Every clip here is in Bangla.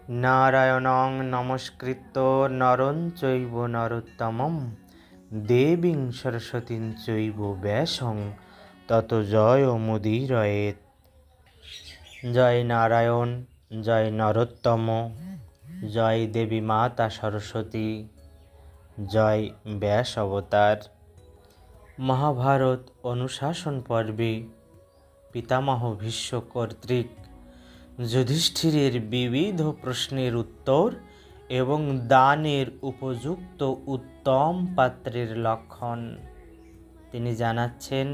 নারায়ণং নমস্কৃত্য নরং চৈব নরোত্তমং দেবীং সরস্বতীং চৈব ব্যাসং ততো জয়মুদীরয়েৎ। জয় নারায়ণ, জয় নরোত্তম, জয় দেবী মাতা সরস্বতী, জয় ব্যাস অবতার। মহাভারত অনুশাসন পর্বে পিতামহ ভীষ্ম কর্তৃক যুধিষ্ঠিরের বিবিধ প্রশ্নের উত্তর এবং দানের উপযুক্ত উত্তম পাত্রের লক্ষণ তিনি জানাচ্ছেন।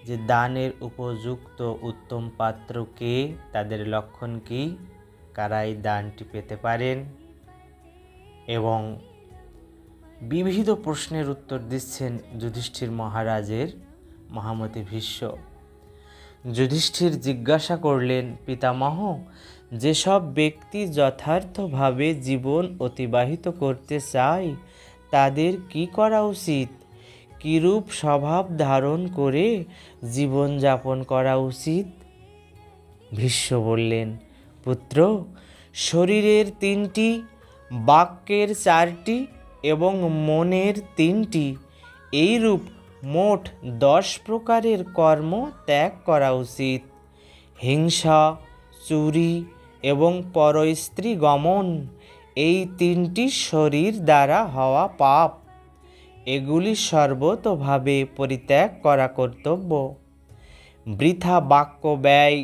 যে দানের উপযুক্ত উত্তম পাত্র কে, তাদের লক্ষণ কি, কারা এই দানটি পেতে পারেন, এবং বিবিধ প্রশ্নের উত্তর দিচ্ছেন যুধিষ্ঠির মহারাজের মহামতি ভীষ্ম। যুধিষ্ঠির জিজ্ঞাসা করলেন, পিতামহ, যেসব ব্যক্তি যথার্থভাবে জীবন অতিবাহিত করতে চায় তাদের কি করা উচিত? কিরূপ স্বভাব ধারণ করে জীবন যাপন করা উচিত? ভীষ্ম বললেন, পুত্র, শরীরের 3টি, বাক্যের 4টি এবং মনের 3টি, এইরূপ মোট 10 প্রকারের কর্ম ত্যাগ করা উচিত। হিংসা, চুরি এবং পরস্ত্রী গমন, এই 3টি শরীর দ্বারা হওয়া পাপ, এগুলি সর্বতোভাবে পরিত্যাগ করা কর্তব্য। বৃথা বাক্য ব্যয়,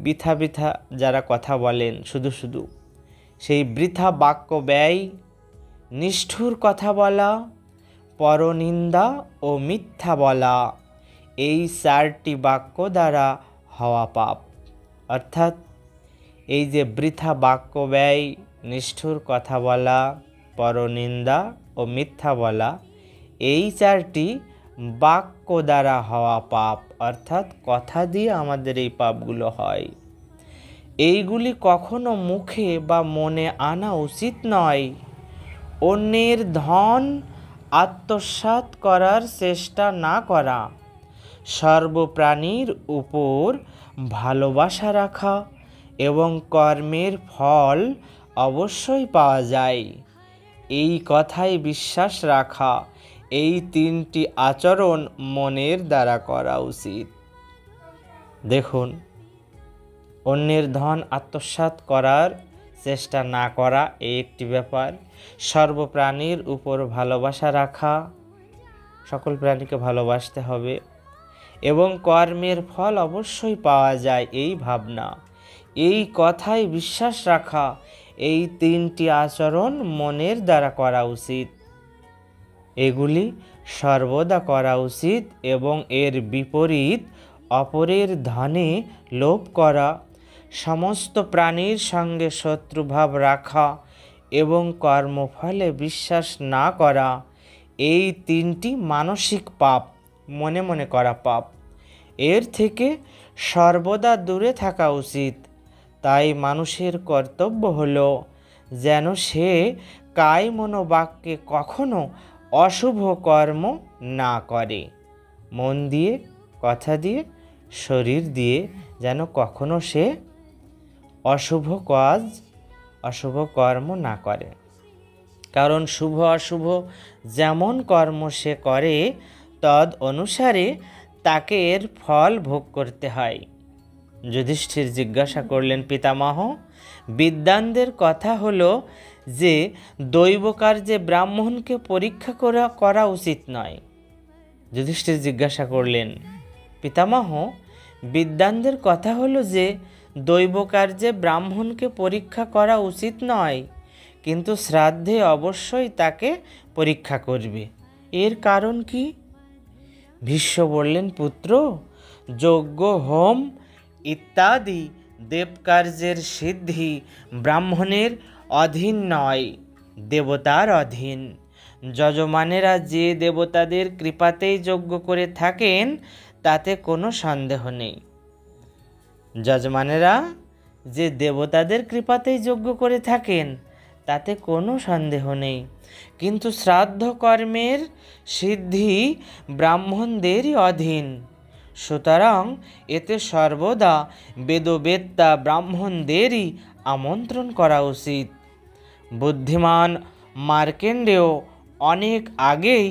বৃথা যারা কথা বলেন শুধু শুধু, সেই বৃথা বাক্য ব্যয়, নিষ্ঠুর কথা বলা, পরনিন্দা ও মিথ্যা বলা, এই 4টি বাক্য দ্বারা হওয়া পাপ। অর্থাৎ এই যে বৃথা বাক্য ব্যয়, নিষ্ঠুর কথা বলা, পরনিন্দা ও মিথ্যা বলা, এই 4টি বাক্য দ্বারা হওয়া পাপ, অর্থাৎ কথা দিয়ে আমাদের এই পাপগুলো হয়। এইগুলি কখনো মুখে বা মনে আনা উচিত নয়। অন্যের ধন আত্মসাৎ করার চেষ্টা না করা, সর্বপ্রাণীর উপর ভালোবাসা রাখা এবং কর্মের ফল অবশ্যই পাওয়া যায়, এই কথায় বিশ্বাস রাখা, এই 3টি আচরণ মনের দ্বারা করা উচিত। দেখুন, অন্যের ধন আত্মসাৎ করার চেষ্টা না করা এই একটি ব্যাপার, সর্বপ্রাণীর উপর ভালোবাসা রাখা, সকল প্রাণীকে ভালোবাসতে হবে, এবং কর্মের ফল অবশ্যই পাওয়া যায় এই ভাবনা, এই কথায় বিশ্বাস রাখা, এই 3টি আচরণ মনের দ্বারা করা উচিত। এগুলি সর্বদা করা উচিত এবং এর বিপরীত অপরের ধনে লোভ করা, সমস্ত প্রাণীর সঙ্গে শত্রুভাব রাখা এবং কর্মফলে বিশ্বাস না করা, এই 3টি মানসিক পাপ, মনে মনে করা পাপ। এর থেকে সর্বদা দূরে থাকা উচিত। তাই মানুষের কর্তব্য হলো যেন সে কায় মনোবাক্যে কখনো অশুভ কর্ম না করে। মন দিয়ে, কথা দিয়ে, শরীর দিয়ে যেন কখনো সে অশুভ কাজ, অশুভ কর্ম না করে। কারণ শুভ অশুভ যেমন কর্ম সে করে তদ অনুসারে তাকে এর ফল ভোগ করতে হয়। যুধিষ্ঠির জিজ্ঞাসা করলেন, পিতামহ, বিদ্বানদের কথা হলো যে দৈব কার্যে ব্রাহ্মণকে পরীক্ষা করা উচিত নয়। যুধিষ্ঠির জিজ্ঞাসা করলেন, পিতামহ, বিদ্বানদের কথা হলো যে দৈব কার্যে ব্রাহ্মণকে পরীক্ষা করা উচিত নয়, কিন্তু শ্রাদ্ধে অবশ্যই তাকে পরীক্ষা করবে, এর কারণ কি? ভীষ্ম বললেন, পুত্র, যজ্ঞ, হোম ইত্যাদি দেবকার্যের সিদ্ধি ব্রাহ্মণের অধীন নয়, দেবতার অধীন। যজমানেরা যে দেবতাদের কৃপাতেই যজ্ঞ করে থাকেন তাতে কোনো সন্দেহ নেই। যজমানেরা যে দেবতাদের কৃপাতেই যজ্ঞ করে থাকেন তাতে কোনো সন্দেহ নেই, কিন্তু শ্রাদ্ধ কর্মের সিদ্ধি ব্রাহ্মণদেরই অধীন। সুতরাং এতে সর্বদা বেদবেত্তা ব্রাহ্মণদেরই আমন্ত্রণ করা উচিত। বুদ্ধিমান মার্কেন্ডেয় অনেক আগেই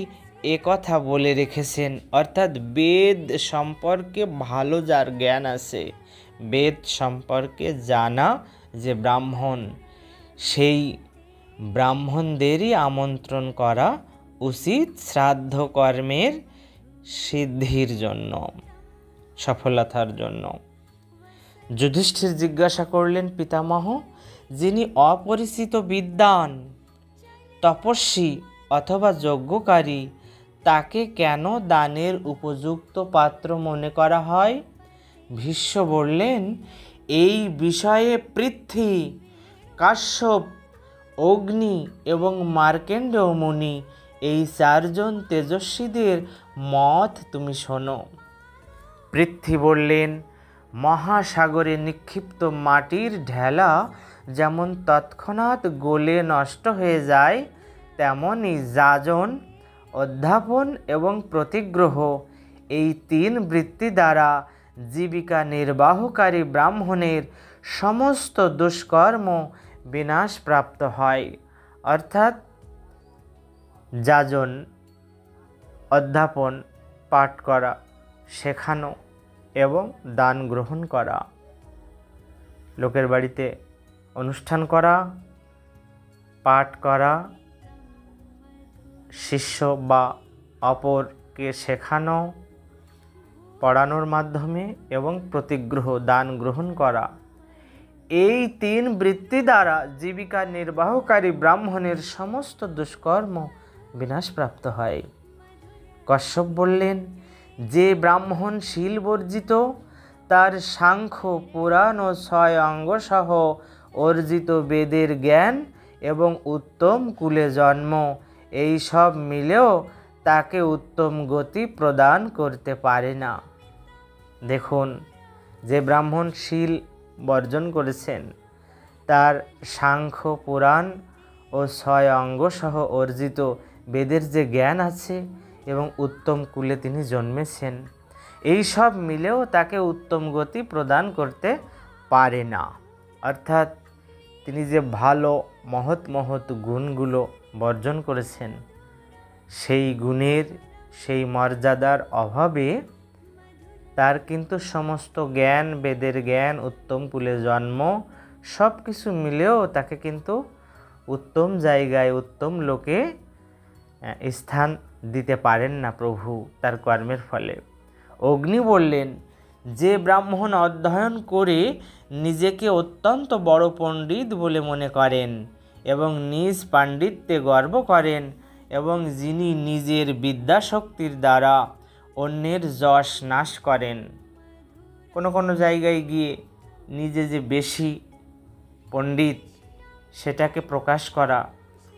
কথা বলে রেখেছেন, অর্থাৎ বেদ সম্পর্কে ভালো যার জ্ঞান আছে, বেদ সম্পর্কে জানা যে ব্রাহ্মণ, সেই ব্রাহ্মণদেরই আমন্ত্রণ করা উচিত শ্রাদ্ধ কর্মের সিদ্ধির জন্য, সফলতার জন্য। যুধিষ্ঠির জিজ্ঞাসা করলেন, পিতামহ, যিনি অপরিচিত বিদ্বান, তপস্বী অথবা যজ্ঞকারী, তাকে কেন দানের উপযুক্ত পাত্র মনে করা হয়? ভীষ্ম বললেন, এই বিষয়ে পৃথ্বী, কাশ্যপ, অগ্নি এবং মার্কেন্ডেয় মুনি, এই চারজন তেজস্বীদের মত তুমি শোনো। পৃথ্বী বললেন, মহাসাগরে নিক্ষিপ্ত মাটির ঢেলা যেমন তৎক্ষণাৎ গলে নষ্ট হয়ে যায়, তেমনি যাজন, অধ্যাপন এবং প্রতিগ্রহ, এই 3 বৃত্তি দ্বারা জীবিকা নির্বাহকারী ব্রাহ্মণের সমস্ত দুষ্কর্ম বিনাশপ্রাপ্ত হয়। অর্থাৎ যাজন, অধ্যাপন, পাঠ করা, শেখানো এবং দান গ্রহণ করা, লোকের বাড়িতে অনুষ্ঠান করা, পাঠ করা, শিষ্য বা অপরকে শেখানো, পড়ানোর মাধ্যমে এবং প্রতিগ্রহ, দান গ্রহণ করা, এই 3 বৃত্তি দ্বারা জীবিকা নির্বাহকারী ব্রাহ্মণের সমস্ত দুষ্কর্ম বিনাশপ্রাপ্ত হয়। কশ্যপ বললেন, যে ব্রাহ্মণ শীল বর্জিত, তার সাংখ্য, পুরাণ ও 6 অঙ্গ সহ অর্জিত বেদের জ্ঞান এবং উত্তম কুলে জন্ম, এই সব মিলেও তাকে উত্তম গতি প্রদান করতে পারে না। দেখুন, যে ব্রাহ্মণ শীল বর্জন করেছেন, তার সাংখ্য, পুরাণ ও 6 অঙ্গ সহ অর্জিত বেদের যে জ্ঞান আছে এবং উত্তম কুলে তিনি জন্মেছেন, এই সব মিলেও তাকে উত্তম গতি প্রদান করতে পারে না। অর্থাৎ তিনি যে ভালো মহৎ মহৎ গুণগুলো বর্জন করেছেন, সেই গুণের, সেই মর্যাদার অভাবে তার কিন্তু সমস্ত জ্ঞান, বেদের জ্ঞান, উত্তম কুলে জন্ম, সব কিছু মিলেও তাকে কিন্তু উত্তম জায়গায়, উত্তম লোকে স্থান দিতে পারেন না প্রভু তার কর্মের ফলে। অগ্নি বললেন, যে ব্রাহ্মণ অধ্যয়ন করে নিজেকে অত্যন্ত বড় পণ্ডিত বলে মনে করেন এবং নিজ পাণ্ডিত্যে গর্ব করেন এবং যিনি নিজের বিদ্যাশক্তির দ্বারা অন্যের যশ নাশ করেন, কোনো কোনো জায়গায় গিয়ে নিজে যে বেশি পণ্ডিত সেটাকে প্রকাশ করা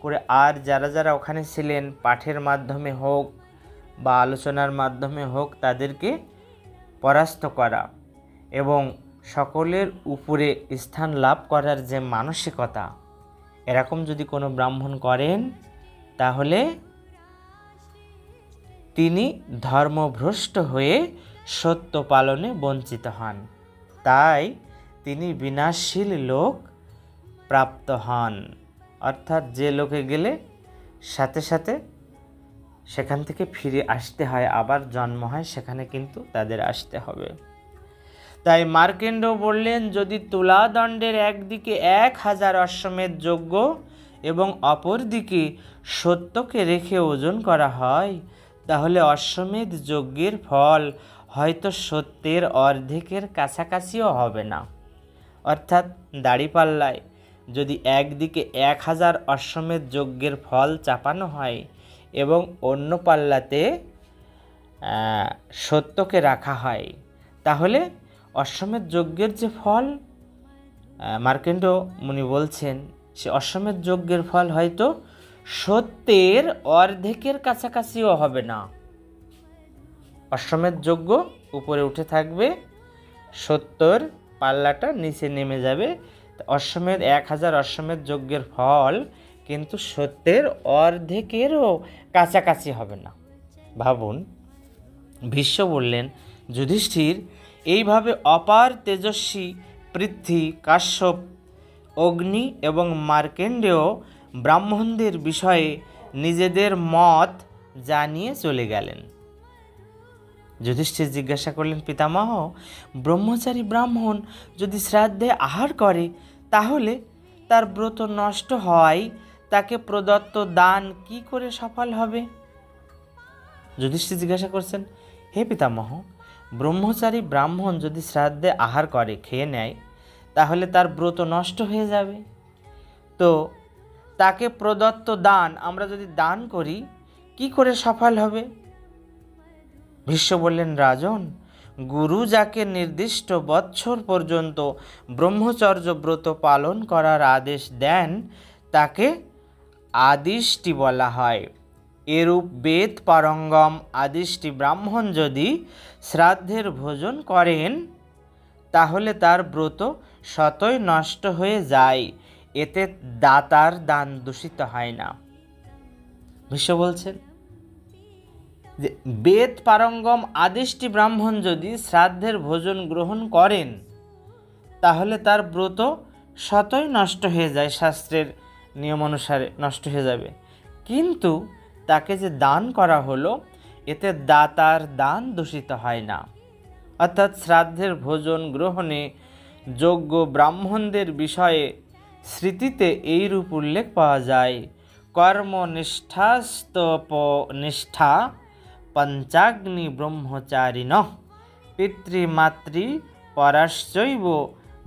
করে, আর যারা যারা ওখানে ছিলেন পাঠের মাধ্যমে হোক বা আলোচনার মাধ্যমে হোক তাদেরকে পরাস্ত করা এবং সকলের উপরে স্থান লাভ করার যে মানসিকতা, এরকম যদি কোনো ব্রাহ্মণ করেন তাহলে তিনি ধর্মভ্রষ্ট হয়ে সত্য পালনে বঞ্চিত হন, তাই তিনি বিনাশশীল লোক প্রাপ্ত হন। অর্থাৎ যে লোকে গেলে সাথে সাথে সেখান থেকে ফিরে আসতে হয়, আবার জন্ম হয়, সেখানে কিন্তু তাদের আসতে হবে। তাই মার্কেন্ড বললেন, যদি তুলাদণ্ডের একদিকে 1000 অশ্বমেধ যজ্ঞ এবং অপর দিকে সত্যকে রেখে ওজন করা হয়, তাহলে অশ্বমেধ যজ্ঞের ফল হয়তো সত্যের অর্ধেকের কাছাকাছিও হবে না। অর্থাৎ দাড়িপাল্লায় যদি একদিকে 1000 অশ্বমেধ যজ্ঞের ফল চাপানো হয় এবং অন্য পাল্লাতে সত্যকে রাখা হয়, তাহলে অশ্বমেধ যজ্ঞের যে ফল, মার্কেন্ড মুনি বলছেন, সে অশ্বমেধ যজ্ঞের ফল হয়তো সত্যের অর্ধেকের কাছাকাছিও হবে না। অশ্বমেধ যজ্ঞ উপরে উঠে থাকবে, সত্যর পাল্লাটা নিচে নেমে যাবে। অশ্বমেধ 1000 অশ্বমেধ যজ্ঞের ফল কিন্তু সত্যের অর্ধেকেরও কাছাকাছি হবে না। ভাবুন, ভীষ্ম বললেন, যুধিষ্ঠির, এইভাবে অপার তেজস্বী পৃথ্বী, কাশ্যপ, অগ্নি এবং মার্কেন্ডেয় ব্রাহ্মণদের বিষয়ে নিজেদের মত জানিয়ে চলে গেলেন। যুধিষ্ঠির জিজ্ঞাসা করলেন, পিতামহ, ব্রহ্মচারী ব্রাহ্মণ যদি শ্রাদ্ধে আহার করে তাহলে তার ব্রত নষ্ট হওয়ায় তাকে প্রদত্ত দান কি করে সফল হবে? যুধিষ্ঠির জিজ্ঞাসা করছেন, হে পিতামহ, ব্রহ্মচারী ব্রাহ্মণ যদি শ্রাদ্ধে আহার করে, খেয়ে নেয়, তাহলে তার ব্রত নষ্ট হয়ে যাবে। তো তাকে প্রদত্ত দান আমরা যদি দান করি কি করে সফল হবে? ভীষ্ম বললেন, রাজন, গুরু যাকে নির্দিষ্ট বৎসর পর্যন্ত ব্রহ্মচর্য ব্রত পালন করার আদেশ দেন তাকে আদিষ্টি বলা হয়। এরূপ বেদ পারঙ্গম আদিষ্টি ব্রাহ্মণ যদি শ্রাদ্ধের ভোজন করেন তাহলে তার ব্রত স্বতই নষ্ট হয়ে যায়, এতে দাতার দান দূষিত হয় না। ভীষ্ম বলছেন যে বেদ পারঙ্গম আদিষ্টি ব্রাহ্মণ যদি শ্রাদ্ধের ভোজন গ্রহণ করেন তাহলে তার ব্রত স্বতই নষ্ট হয়ে যায়, শাস্ত্রের নিয়ম অনুসারে নষ্ট হয়ে যাবে, কিন্তু তাকে যে দান করা হলো এতে দাতার দান দূষিত হয় না। অর্থাৎ শ্রাদ্ধের ভোজন গ্রহণে যোগ্য ব্রাহ্মণদের বিষয়ে স্মৃতিতে এইরূপ উল্লেখ পাওয়া যায়, কর্মনিষ্ঠাস্তপনিষ্ঠা পঞ্চাগ্নি ব্রহ্মচারিণ পিতৃমাতৃ পরাশ্চৈব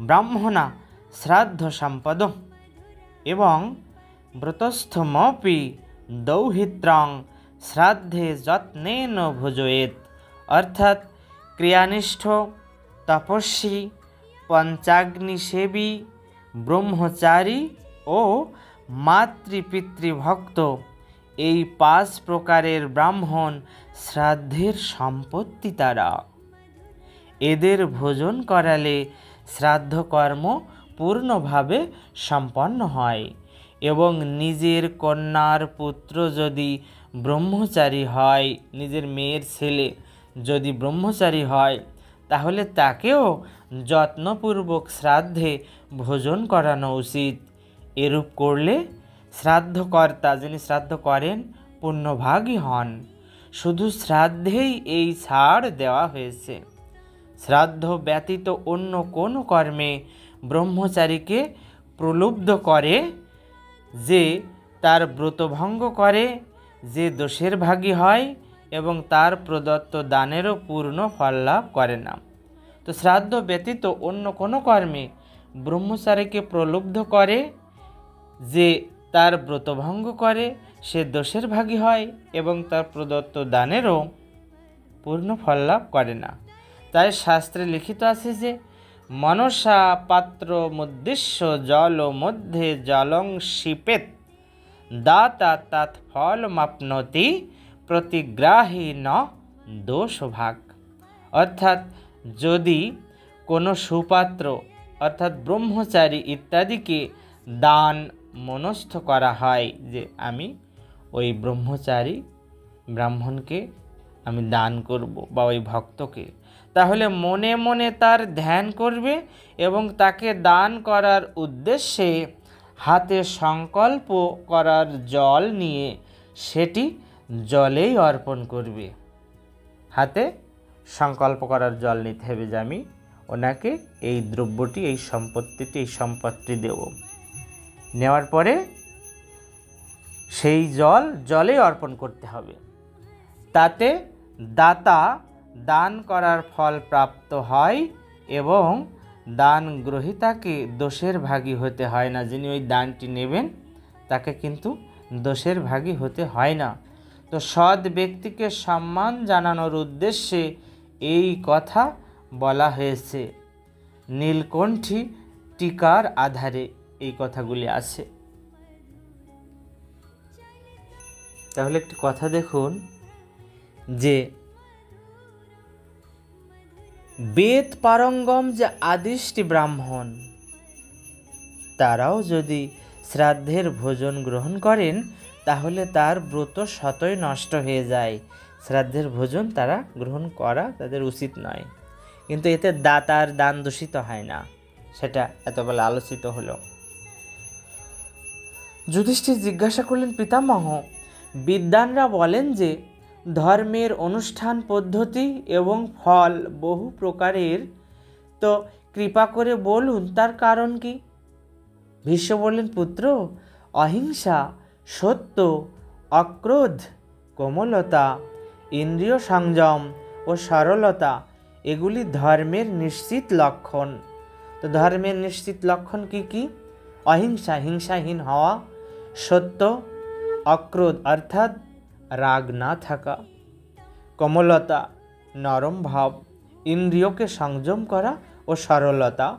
ব্রাহ্মণা শ্রাদ্ধ সম্পদ এবং ব্রতস্থমপি দৌহিত্রং শ্রাদ্ধে যত্নেন ভোজয়েত। অর্থাৎ ক্রিয়ানিষ্ঠ, তপস্বী, পঞ্চাগ্নিসেবী, ব্রহ্মচারী ও মাতৃপিতৃভক্ত এই 5 প্রকারের ব্রাহ্মণ শ্রাদ্ধের সম্পত্তি তারা। এদের ভোজন করালে শ্রাদ্ধকর্ম পূর্ণভাবে সম্পন্ন হয় এবং নিজের কন্যার পুত্র যদি ব্রহ্মচারী হয়, নিজের মেয়ের ছেলে যদি ব্রহ্মচারী হয় তাহলে তাকেও যত্নপূর্বক শ্রাদ্ধে ভোজন করানো উচিত। এরূপ করলে শ্রাদ্ধকর্তা যিনি শ্রাদ্ধ করেন পুণ্যভাগী হন। শুধু শ্রাদ্ধেই এই ছাড় দেওয়া হয়েছে। শ্রাদ্ধ ব্যতীত অন্য কোনো কর্মে ব্রহ্মচারীকে প্রলুব্ধ করে যে তার ব্রতভঙ্গ করে, যে দোষের ভাগী হয় এবং তার প্রদত্ত দানেরও পূর্ণ ফল লাভ করে না। তো শ্রাদ্ধ ব্যতীত অন্য কোনো কর্মে ব্রহ্মচারীকে প্রলুব্ধ করে যে তার ব্রতভঙ্গ করে, সে দোষের ভাগী হয় এবং তার প্রদত্ত দানেরও পূর্ণ ফল লাভ করে না। তাই শাস্ত্রে লিখিত আছে যে মনসা পাত্র মুদ্দিশ্য জল মধ্যে জলং শিপেত দাতা তৎ ফলমাপ্নোতি প্রতিগ্রাহী ন দোষভাগ। অর্থাৎ যদি কোনো সুপাত্র অর্থাৎ ব্রহ্মচারী ইত্যাদিকে দান মনস্থ করা হয় যে আমি ওই ব্রহ্মচারী ব্রাহ্মণকে আমি দান করব বা ওই ভক্তকে, তাহলে মনে মনে তার ধ্যান করবে এবং তাকে দান করার উদ্দেশ্যে হাতে সংকল্প করার জল নিয়ে সেটি জলেই অর্পণ করবে। হাতে সংকল্প করার জল নিতে হবে যে আমি ওনাকে এই দ্রব্যটি, এই সম্পত্তিটি, এই সম্পত্তি দেব। নেওয়ার পরে সেই জল জলেই অর্পণ করতে হবে। তাতে দাতা দান করার ফল প্রাপ্ত হয় এবং দান গ্রহীতাকে দোষের ভাগী হতে হয় না। যিনি ওই দানটি নেবেন তাকে কিন্তু দোষের ভাগী হতে হয় না। তো সৎ ব্যক্তিকে সম্মান জানানোর উদ্দেশ্যে এই কথা বলা হয়েছে। নীলকণ্ঠী টিকার আধারে এই কথাগুলি আছে। তাহলে একটি কথা দেখুন যে বেদ পারঙ্গম যে আদিষ্টি ব্রাহ্মণ তারাও যদি শ্রাদ্ধের ভোজন গ্রহণ করেন তাহলে তার ব্রত স্বতই নষ্ট হয়ে যায়। শ্রাদ্ধের ভোজন তারা গ্রহণ করা তাদের উচিত নয়, কিন্তু এতে দাতার দান দূষিত হয় না। সেটা এত বেলা আলোচিত হলো। যুধিষ্ঠির জিজ্ঞাসা করলেন, পিতামহ, বিদ্বানরা বলেন যে ধর্মের অনুষ্ঠান পদ্ধতি এবং ফল বহু প্রকারের, তো কৃপা করে বলুন তার কারণ কি? ভীষ্ম বললেন, পুত্র, অহিংসা, সত্য, অক্রোধ, কোমলতা, ইন্দ্রিয় সংযম ও সরলতা এগুলি ধর্মের নিশ্চিত লক্ষণ। তো ধর্মের নিশ্চিত লক্ষণ কি কি? অহিংসা, হিংসাহীন হওয়া; সত্য, অক্রোধ অর্থাৎ রাগ না থাকা; কোমলতা, নরম ভাব; ইন্দ্রিয়কে সংযম করা; ও সরলতা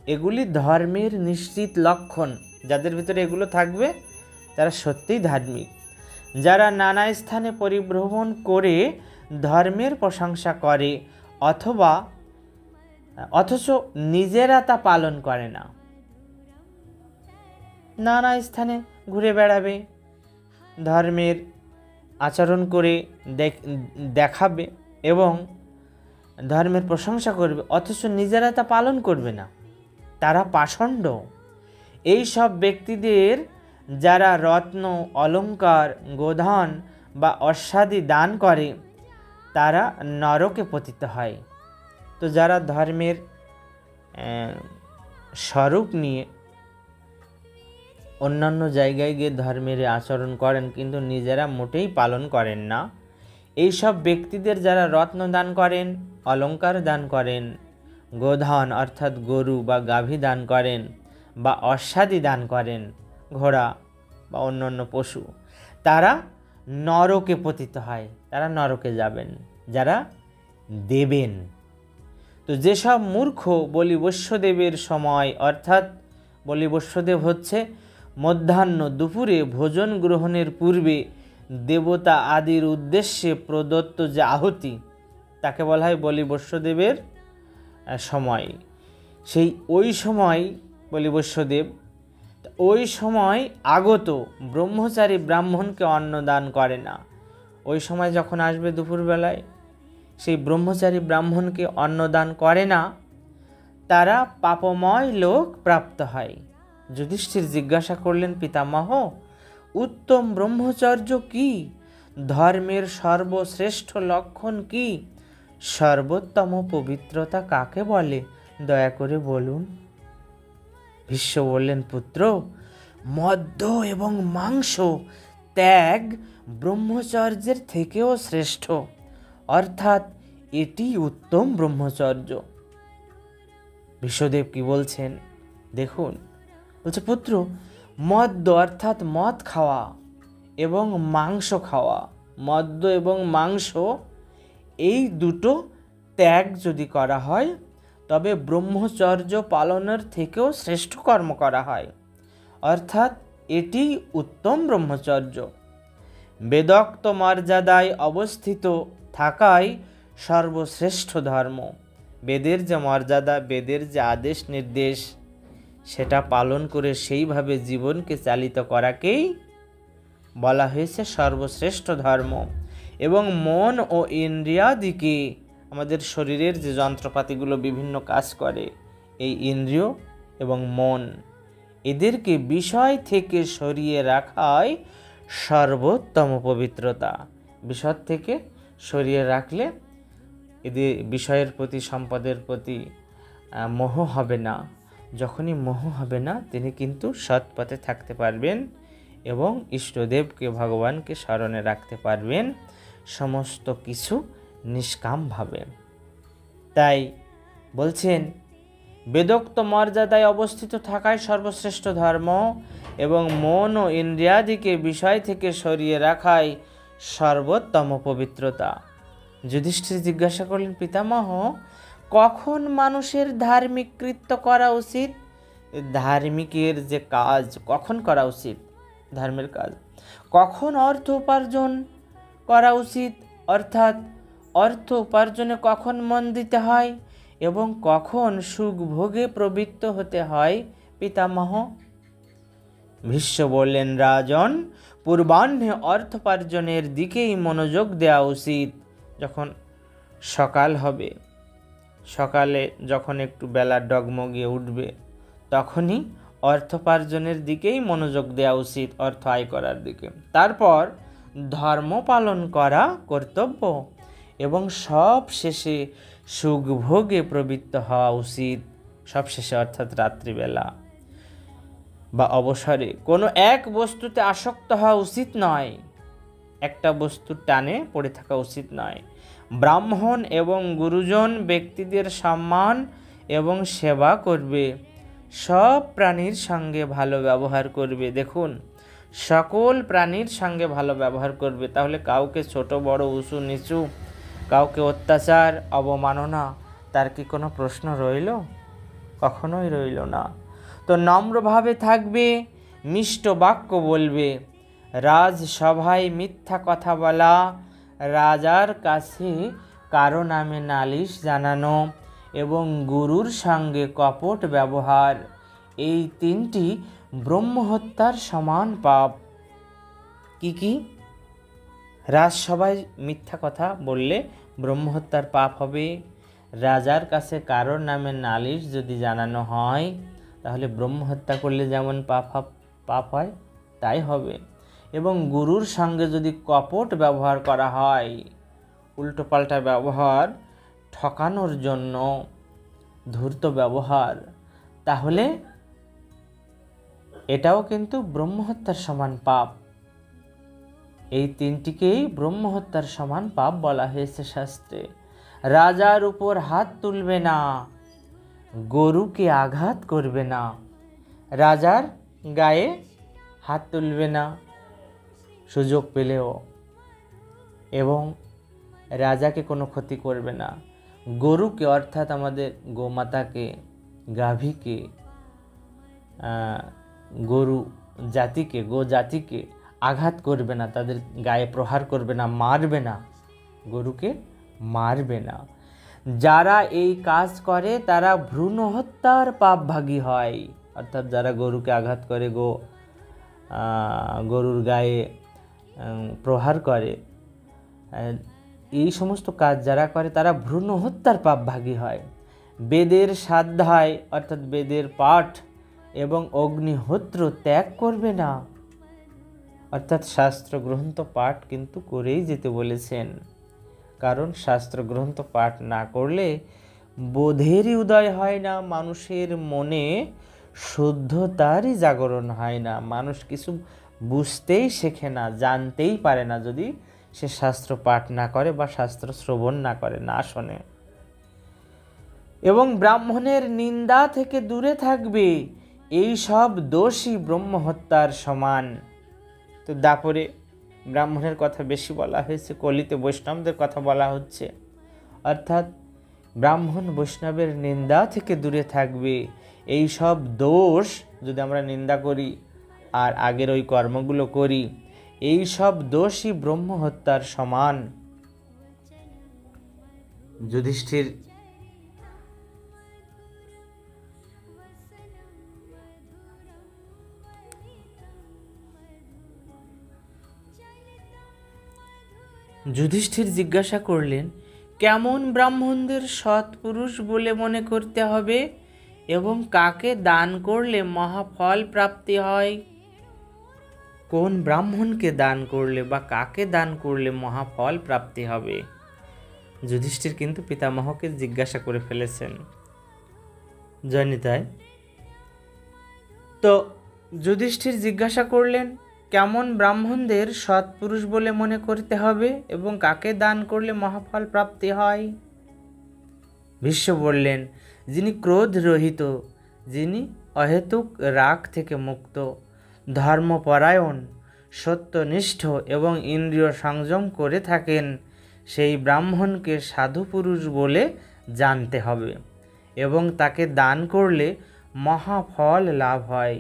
এগুলি ধর্মের নিশ্চিত লক্ষণ। যাদের ভিতরে এগুলো থাকবে তারা সত্যিই ধার্মিক। যারা নানা স্থানে পরিভ্রমণ করে ধর্মের প্রশংসা করে অথচ নিজেরা তা পালন করে না, নানা স্থানে ঘুরে বেড়াবে, ধর্মের আচরণ করে দেখাবে এবং ধর্মের প্রশংসা করবে, অথচ নিজেরা তা পালন করবে না, তারা পাষণ্ড। এই সব ব্যক্তিদের যারা রত্ন, অলংকার, গোধন বা অশ্বাদি দান করে তারা নরকে পতিত হয়। তো যারা ধর্মের স্বরূপ নিয়ে অন্যান্য জায়গায় গিয়ে ধর্মের আচরণ করেন কিন্তু নিজেরা মোটেই পালন করেন না, এই সব ব্যক্তিদের যারা রত্ন দান করেন, অলংকার দান করেন, গোধন অর্থাৎ গরু বা গাভী দান করেন, বা অশ্বাদি দান করেন, ঘোড়া বা অন্যান্য পশু, তারা নরকে পতিত হয়, তারা নরকে যাবেন, যারা দেবেন। তো যেসব মূর্খ বলি বৈশ্যদেবের সময়, অর্থাৎ বলি বৈশ্যদেব হচ্ছে মধ্যাহ্ন দুপুরে ভোজন গ্রহণের পূর্বে দেবতা আদির উদ্দেশ্যে প্রদত্ত যে আহুতি, তাকে বলা হয় বলি বৈশ্যদেবের সময়। ওই সময় বলি বৈশ্যদেব, ওই সময় আগত ব্রহ্মচারী ব্রাহ্মণকে অন্ন দান করে না। ওই সময় যখন আসবে দুপুরবেলায়, সেই ব্রহ্মচারী ব্রাহ্মণকে অন্ন দান করে না, তারা পাপময় লোক প্রাপ্ত হয়। যুধিষ্ঠির জিজ্ঞাসা করলেন, পিতামহ, উত্তম ব্রহ্মচর্য কি? ধর্মের সর্বশ্রেষ্ঠ লক্ষণ কি? সর্বোত্তম পবিত্রতা কাকে বলে? দয়া করে বলুন। ভীষ্ম বললেন, পুত্র, মদ্য এবং মাংস ত্যাগ ব্রহ্মচর্যের থেকেও শ্রেষ্ঠ, অর্থাৎ এটি উত্তম ব্রহ্মচর্য। ভীষ্মদেব কি বলছেন দেখুন, বলছে, পুত্র, মদ্য অর্থাৎ মদ খাওয়া এবং মাংস খাওয়া, মদ্য এবং মাংস এই দুটো ত্যাগ যদি করা হয় তবে ব্রহ্মচর্য পালনের থেকেও শ্রেষ্ঠ কর্ম করা হয়, অর্থাৎ এটি উত্তম ব্রহ্মচর্য। বেদোক্ত মর্যাদায় অবস্থিত থাকাই সর্বশ্রেষ্ঠ ধর্ম। বেদের যে মর্যাদা, বেদের যে আদেশ নির্দেশ, সেটা পালন করে সেইভাবে জীবনকে চালিত করাকেই বলা হয়েছে সর্বশ্রেষ্ঠ ধর্ম। এবং মন ও ইন্দ্রিয়াদিকে, আমাদের শরীরের যে যন্ত্রপাতিগুলো বিভিন্ন কাজ করে, এই ইন্দ্রিয় এবং মন, এদেরকে বিষয় থেকে সরিয়ে রাখাই সর্বোত্তম পবিত্রতা। বিষয় থেকে সরিয়ে রাখলে এদের বিষয়ের প্রতি, সম্পদের প্রতি মোহ হবে না। যখনই মোহ হবে না, তিনি কিন্তু সৎ পথে থাকতে পারবেন এবং ইষ্টদেবকে, ভগবানকে স্মরণে রাখতে পারবেন সমস্ত কিছু নিষ্কামভাবে। তাই বলছেন, বেদোক্ত মর্যাদায় অবস্থিত থাকাই সর্বশ্রেষ্ঠ ধর্ম এবং মন ও ইন্দ্রিয়াদিকে বিষয় থেকে সরিয়ে রাখাই সর্বোত্তম পবিত্রতা। যুধিষ্ঠির জিজ্ঞাসা করলেন, পিতামহ, কখন মানুষের ধার্মিক কৃত্য করা উচিত? ধার্মিকের যে কাজ কখন করা উচিত, ধর্মের কাজ, কখন অর্থ উপার্জন করা উচিত, অর্থাৎ অর্থ উপার্জনে কখন মন দিতে হয় এবং কখন সুখ ভোগে প্রবৃত্ত হতে হয় পিতামহ? ভীষ্ম বললেন, রাজন, পূর্বাহ্নে অর্থোপার্জনের দিকেই মনোযোগ দেওয়া উচিত। যখন সকাল হবে, সকালে যখন একটু বেলা ডগমগিয়ে উঠবে, তখনই অর্থোপার্জনের দিকেই মনোযোগ দেওয়া উচিত, অর্থ আয় করার দিকে। তারপর ধর্ম পালন করা কর্তব্য এবং সব শেষে সুখভোগে প্রবৃত্ত হওয়া উচিত। সব শেষে অর্থাৎ রাত্রিবেলা বা অবসরে কোনো এক বস্তুতে আসক্ত হওয়া উচিত নয়, একটা বস্তুর টানে পড়ে থাকা উচিত নয়। ব্রাহ্মণ এবং গুরুজন ব্যক্তিদের সম্মান এবং সেবা করবে, সব প্রাণীর সঙ্গে ভালো ব্যবহার করবে। দেখুন, সকল প্রাণীর সঙ্গে ভালো ব্যবহার করবে, তাহলে কাউকে ছোট বড় উঁচু নিচু, কাউকে অত্যাচার অবমাননা তার কি কোনো প্রশ্ন রইল? কখনোই রইল না। তো নম্রভাবে থাকবে, মিষ্ট বাক্য বলবে, রাজসভায় মিথ্যা কথা বলা, রাজার কাছে কারো নামে নালিশ জানানো এবং গুরুর সঙ্গে কপট ব্যবহার, এই তিনটি ব্রহ্মহত্যার সমান পাপ। কি কি? রাজসভায় মিথ্যা কথা বললে ব্রহ্মহত্যার পাপ হবে, রাজার কাছে কারোর নামে নালিশ যদি জানানো হয় তাহলে ব্রহ্মহত্যা করলে যেমন পাপ হয় তাই হবে, এবং গুরুর সঙ্গে যদি কপট ব্যবহার করা হয়, উল্টোপাল্টা ব্যবহার, ঠকানোর জন্য ধূর্ত ব্যবহার, তাহলে এটাও কিন্তু ব্রহ্মহত্যার সমান পাপ। এই তিনটিকেই ব্রহ্মহত্যার সমান পাপ বলা হয়েছে শাস্ত্রে। রাজার উপর হাত তুলবে না, গরুকে আঘাত করবে না, রাজার গায়ে হাত তুলবে না সুযোগ পেলেও, এবং রাজাকে কোনো ক্ষতি করবে না। গরুকে অর্থাৎ আমাদের গোমাতাকে, গাভীকে, গরু জাতিকে, গো জাতিকে আঘাত করবে না, তাদের গায়ে প্রহার করবে না, মারবে না, গরুকে মারবে না। যারা এই কাজ করে তারা ভ্রূণ হত্যার পাপভাগী হয়। অর্থাৎ যারা গরুকে আঘাত করে, গরুর গায়ে প্রহার করে, এই সমস্ত কাজ যারা করে তারা ভ্রূণ হত্যার পাপভাগী হয়। বেদের স্বাধ্যায় অর্থাৎ বেদের পাঠ এবং অগ্নিহোত্র ত্যাগ করবে না, অর্থাৎ শাস্ত্র গ্রন্থ পাঠ কিন্তু করেই যেতে বলেছেন, কারণ শাস্ত্র গ্রন্থ পাঠ না করলে বোধেরই উদয় হয় না, মানুষের মনে শুদ্ধতারই জাগরণ হয় না, মানুষ কিছু বুঝতেই শেখে না, জানতেই পারে না যদি সে শাস্ত্র পাঠ না করে বা শাস্ত্র শ্রবণ না করে, না শোনে। এবং ব্রাহ্মণের নিন্দা থেকে দূরে থাকবে, এই সব দোষই ব্রহ্মহত্যার সমান। তো দাপরে ব্রাহ্মণের কথা বেশি বলা হয়েছে, কলিতে বৈষ্ণবদের কথা বলা হচ্ছে, অর্থাৎ ব্রাহ্মণ বৈষ্ণবের নিন্দা থেকে দূরে থাকবে। এই সব দোষ যদি আমরা নিন্দা করি আর আগের ওই কর্মগুলো করি, এই সব দোষই ব্রহ্মহত্যার সমান। যুধিষ্ঠির জিজ্ঞাসা করলেন, কেমন ব্রাহ্মণদের সৎপুরুষ বলে মনে করতে হবে এবং কাকে দান করলে মহাফল প্রাপ্তি হয়? কোন ব্রাহ্মণকে দান করলে বা কাকে দান করলে মহাফল প্রাপ্তি হবে? যুধিষ্ঠির কিন্তু পিতামহকে জিজ্ঞাসা করে ফেলেছেন। জয়নিতাই। তো যুধিষ্ঠির জিজ্ঞাসা করলেন, কেমন ব্রাহ্মণদের সৎপুরুষ বলে মনে করতে হবে এবং কাকে দান করলে মহাফল প্রাপ্তি হয়? ভীষ্ম বললেন, যিনি ক্রোধ রহিত, যিনি অহেতুক রাগ থেকে মুক্ত, ধর্মপরায়ণ, সত্যনিষ্ঠ এবং ইন্দ্রিয় সংযম করে থাকেন, সেই ব্রাহ্মণকে সাধু পুরুষ বলে জানতে হবে এবং তাকে দান করলে মহাফল লাভ হয়।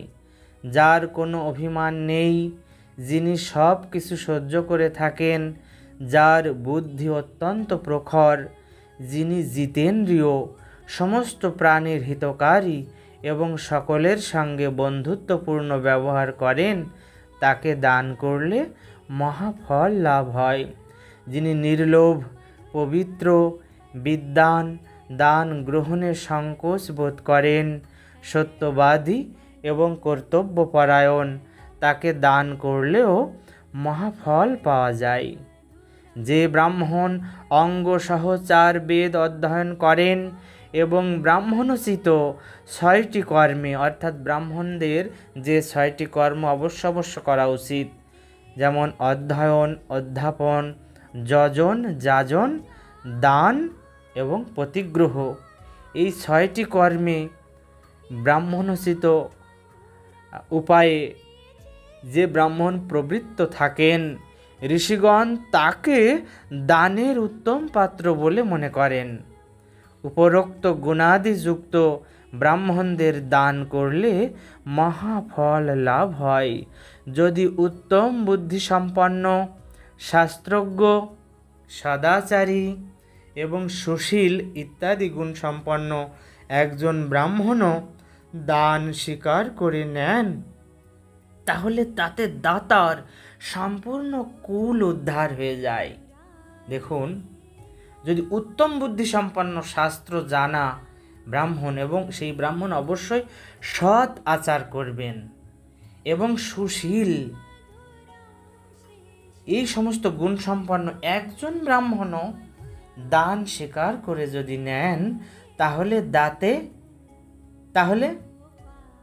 যার কোনো অভিমান নেই, যিনি সব কিছু সহ্য করে থাকেন, যার বুদ্ধি অত্যন্ত প্রখর, যিনি জিতেন্দ্রিয়, সমস্ত প্রাণীর হিতকারী এবং সকলের সঙ্গে বন্ধুত্বপূর্ণ ব্যবহার করেন, তাকে দান করলে মহাফল লাভ হয়। যিনি নির্লোভ, পবিত্র, বিদ্বান, দান গ্রহণে সংকোচ বোধ করেন, সত্যবাদী এবং কর্তব্যপরায়ণ, তাকে দান করলেও মহাফল পাওয়া যায়। যে ব্রাহ্মণ অঙ্গসহ 4 বেদ অধ্যয়ন করেন এবং ব্রাহ্মণোচিত 6টি কর্মে, অর্থাৎ ব্রাহ্মণদের যে 6টি কর্ম অবশ্য করা উচিত, যেমন অধ্যয়ন, অধ্যাপন, যজন, যাজন, দান এবং প্রতিগ্রহ, এই 6টি কর্মে ব্রাহ্মণোচিত উপায়ে যে ব্রাহ্মণ প্রবৃত্ত থাকেন, ঋষিগণ তাকে দানের উত্তম পাত্র বলে মনে করেন। উপরোক্ত গুণাদিযুক্ত ব্রাহ্মণদের দান করলে মহাফল লাভ হয়। যদি উত্তম বুদ্ধিসম্পন্ন, শাস্ত্রজ্ঞ, সদাচারী এবং সুশীল ইত্যাদি গুণসম্পন্ন একজন ব্রাহ্মণও দান স্বীকার করে নেন, তাহলে তাতে দাতার সম্পূর্ণ কুল উদ্ধার হয়ে যায়। দেখুন, যদি উত্তম বুদ্ধিসম্পন্ন, শাস্ত্র জানা ব্রাহ্মণ, এবং সেই ব্রাহ্মণ অবশ্যই সৎ আচার করবেন এবং সুশীল, এই সমস্ত গুণসম্পন্ন একজন ব্রাহ্মণও দান স্বীকার করে যদি নেন, তাহলে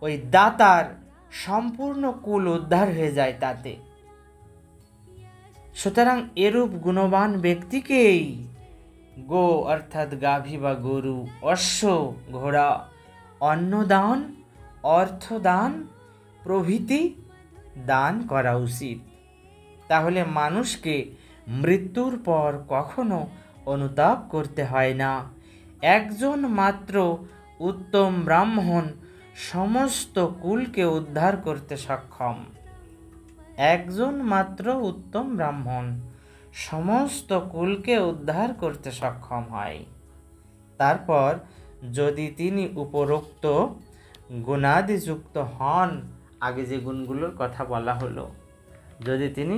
ওই দাতার সম্পূর্ণ কুল উদ্ধার হয়ে যায় তাতে। সুতরাং এরূপ গুণবান ব্যক্তিকেই গো অর্থাৎ গাভী বা গরু, অশ্ব, ঘোড়া, অন্নদান, অর্থদান প্রভৃতি দান করা উচিত। তাহলে মানুষকে মৃত্যুর পর কখনো অনুতাপ করতে হয় না। একজন মাত্র উত্তম ব্রাহ্মণ সমস্ত কুলকে উদ্ধার করতে সক্ষম। একজন মাত্র উত্তম ব্রাহ্মণ সমস্ত কুলকে উদ্ধার করতে সক্ষম হয়। তারপর যদি তিনি উপরোক্ত গুণাদিযুক্ত হন, আগে যে গুণগুলোর কথা বলা হলো, যদি তিনি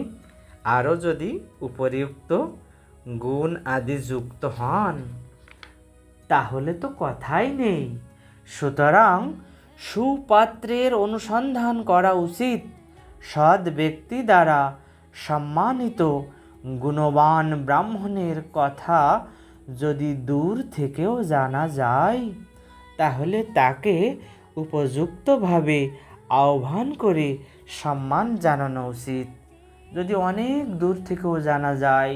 যদি উপরিউক্ত গুণ আদি যুক্ত হন, তাহলে তো কথাই নেই। সুতরাং সুপাত্রের অনুসন্ধান করা উচিত। সৎ ব্যক্তি দ্বারা সম্মানিত গুণবান ব্রাহ্মণের কথা যদি দূর থেকেও জানা যায়, তাহলে তাকে উপযুক্তভাবে আহ্বান করে সম্মান জানানো উচিত। যদি অনেক দূর থেকেও জানা যায়,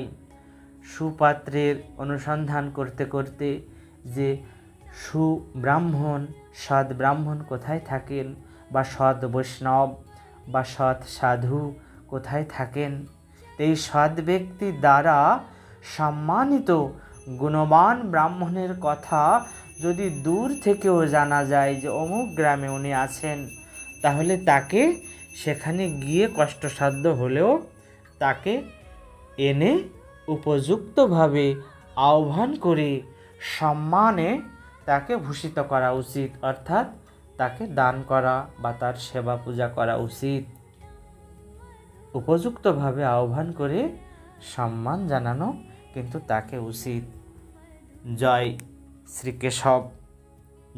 সুপাত্রের অনুসন্ধান করতে করতে, যে সুব্রাহ্মণ, সৎ ব্রাহ্মণ কোথায় থাকেন, বা সৎ বৈষ্ণব বা সৎ সাধু কোথায় থাকেন, এই সৎ ব্যক্তি দ্বারা সম্মানিত গুণবান ব্রাহ্মণের কথা যদি দূর থেকেও জানা যায় যে অমুক গ্রামে উনি আছেন, তাহলে তাকে সেখানে গিয়ে কষ্টসাধ্য হলেও তাকে এনে উপযুক্তভাবে আহ্বান করে সম্মানে তাকে ভূষিত করা উচিত, অর্থাৎ তাকে দান করা বা তার সেবা পূজা করা উচিত। উপযুক্তভাবে আহ্বান করে সম্মান জানানো কিন্তু তাকে উচিত। জয় শ্রীকেশব,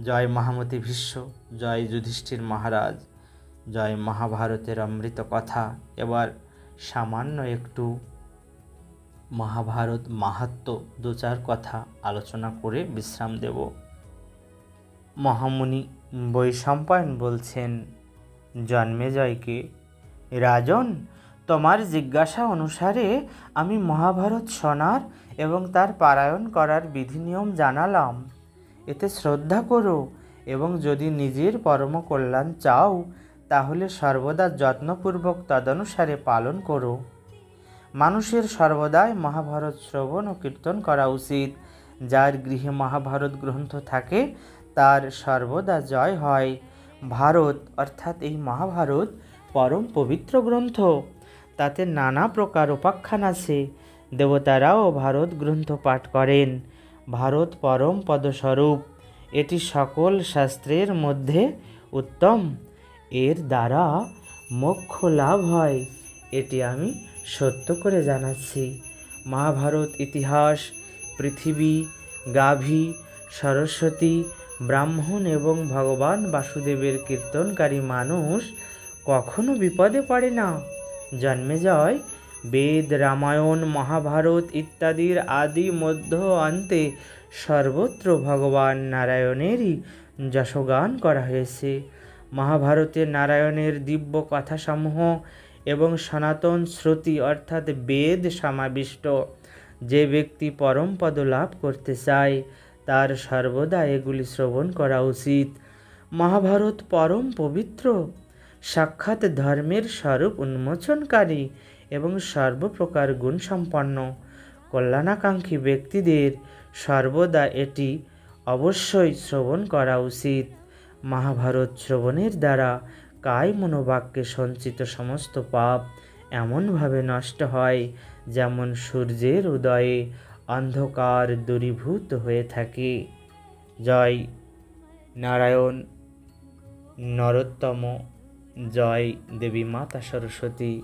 জয় মহামতি ভীষ্ম, জয় যুধিষ্ঠির মহারাজ, জয় মহাভারতের অমৃত কথা। এবার সামান্য একটু মহাভারত মাহাত্ম্য 2-4 কথা আলোচনা করে বিশ্রাম দেব। মহামুনি বৈশম্পায়ন বলছেন জন্মেজয়কে, রাজন, তোমার জিজ্ঞাসা অনুসারে আমি মহাভারত শোনার এবং তার পারায়ণ করার বিধি নিয়ম জানালাম। এতে শ্রদ্ধা করো এবং যদি নিজের পরম কল্যাণ চাও, তাহলে সর্বদা যত্নপূর্বক তদনুসারে পালন করো। মানুষের সর্বদাই মহাভারত শ্রবণ ও কীর্তন করা উচিত। যার গৃহে মহাভারত গ্রন্থ থাকে তার সর্বদা জয় হয়। ভারত অর্থাৎ এই মহাভারত পরম পবিত্র গ্রন্থ। তাতে নানা প্রকার উপাখ্যান আছে। দেবতারাও ভারত গ্রন্থ পাঠ করেন। ভারত পরম পদস্বরূপ। এটি সকল শাস্ত্রের মধ্যে উত্তম। এর দ্বারা মোক্ষ লাভ হয়, এটি আমি সত্য করে জানাচ্ছি। মহাভারত ইতিহাস পৃথিবী, গাভী, সরস্বতী, ব্রাহ্মণ এবং ভগবান বাসুদেবের কীর্তনকারী মানুষ কখনো বিপদে পড়ে না। জন্মেজয় বেদ, রামায়ণ, মহাভারত ইত্যাদির আদি মধ্য অন্তে সর্বত্র ভগবান নারায়ণেরই যশগান করা হয়েছে। মহাভারতে নারায়ণের দিব্য কথাসমূহ এবং সনাতন শ্রুতি অর্থাৎ বেদ সমাবিষ্ট। যে ব্যক্তি পরমপদ লাভ করতে চায় তার সর্বদা এগুলি শ্রবণ করা উচিত। মহাভারত পরম পবিত্র, সাক্ষাৎ ধর্মের স্বরূপ উন্মোচনকারী এবং সর্বপ্রকার গুণসম্পন্ন। কল্যাণাকাঙ্ক্ষী ব্যক্তিদের সর্বদা এটি অবশ্যই শ্রবণ করা উচিত। মহাভারত শ্রবণের দ্বারা কায় মনোবাক্যে সঞ্চিত সমস্ত পাপ এমনভাবে নষ্ট হয় যেমন সূর্যের উদয়ে অন্ধকার দূরীভূত হয়ে থাকে। জয় নারায়ণ নরোত্তম, জয় দেবী মাতা সরস্বতী,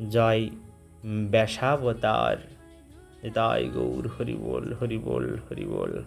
জয় ব্যাসাবতার। নিতাই গৌর হরিবোল হরিবোল হরিবোল।